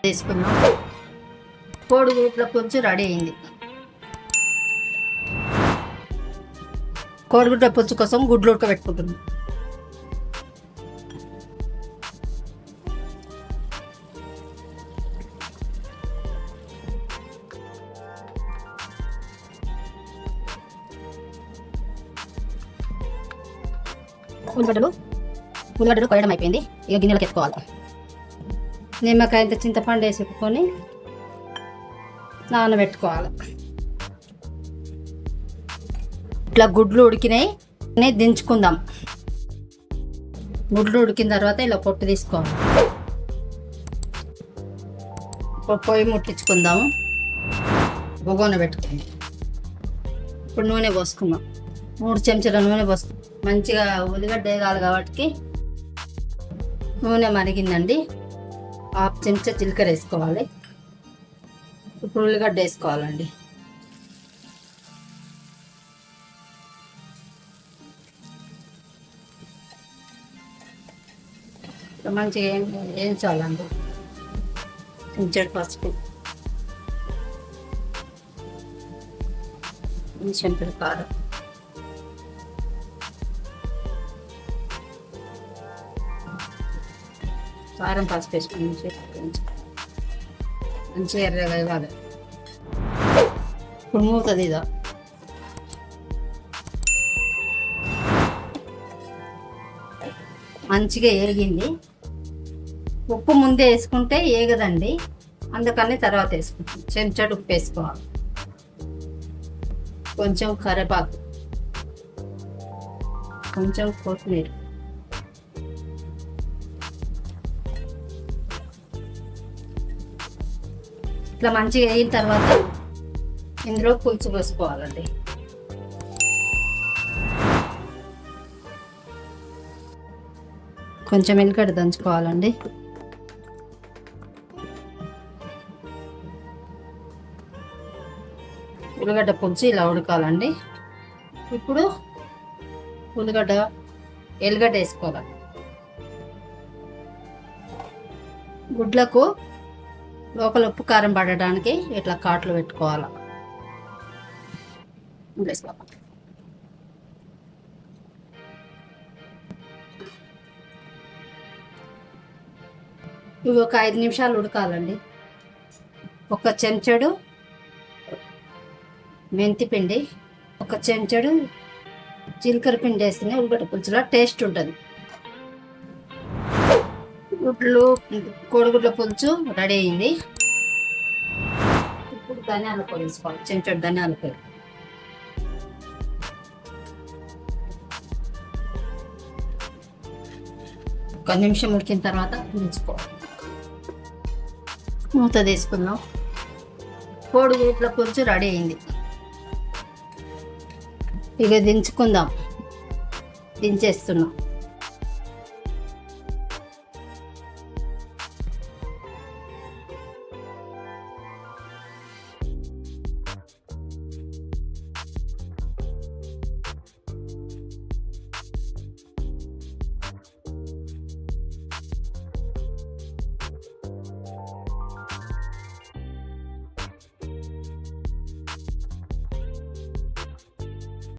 తీసుకున్నాం. కోడిగుడ్ల పులుసు రెడీ అయింది. కోడిగుడ్ల పులుసు కోసం గుడ్లు ఉడకబెట్టుకుంటున్నాం. ఉల్లిగడ్డలు కొయ్యడం అయిపోయింది. ఇక గిన్నెలకు ఎత్తుకోవాలి. నిమ్మకాయ ఇంత చింతపండు వేసుకొని నానబెట్టుకోవాలి. ఇట్లా గుడ్లు ఉడికినాయి దించుకుందాం. గుడ్లు ఉడికిన తర్వాత ఇలా పొట్టు తీసుకోవాలి. పొయ్యి ముట్టించుకుందాము. బొగోన పెట్టుకుందాం. ఇప్పుడు నూనె పోసుకుందాం. 3 చెంచాల నూనె పోసుకుందాం. మంచిగా ఉల్లిగడ్డ వేగాలి కాబట్టి నూనె మరిగిందండి. 1/2 చెంచా జీలకర్ర వేసుకోవాలి. ఇప్పుడు ఉల్లిగడ్డ వేసుకోవాలండి. మంచిగా వేయించాలండి. కొంచెం పసుపు, కొంచెం కారం, కారం పసుపు వేసుకుని మంచిగా ఎర్రగా ఇవ్వాలి. ఇప్పుడు మూతది ఇదా. మంచిగా ఏగింది. ఉప్పు ముందే వేసుకుంటే ఏగదండి, అందుకని తర్వాత వేసుకుంటాం. చెంచాడు ఉప్పు వేసుకోవాలి. కొంచెం కరివేపాకు, కొంచెం కొత్తిమీర, ఇట్లా మంచిగా వేయిన తర్వాత ఇందులో పులుసు పోసుకోవాలండి. కొంచెం ఎల్లిగడ్డ దంచుకోవాలండి. ఉల్లిగడ్డ పులుసు ఇలా ఉడకాలండి. ఇప్పుడు ఎల్లిగడ్డ వేసుకోవాలి. గుడ్లకు లోపల ఉప్పు కారం పడడానికి ఇట్లా కాట్లు పెట్టుకోవాలి. ఇవి ఒక 5 నిమిషాలు ఉడకాలండి. 1 చెంచాడు మెంతి పిండి, 1 చెంచాడు జీలకర్ర పిండి వేస్తేనే ఉల్లిగడ్డ పులుసులో టేస్ట్ ఉంటుంది. కోడిగుడ్ల పులుసు రెడీ అయింది. ఇప్పుడు ధనియాల పొడి వేసుకోవాలి. చెంచాడు ధనియాల పొడి. ఒక నిమిషం ఉడికిన తర్వాత దించుకోవాలి. మూత తీసుకుందాం. కోడిగుడ్ల పులుసు రెడీ అయింది. ఇక దించుకుందాం. దించేస్తున్నాం.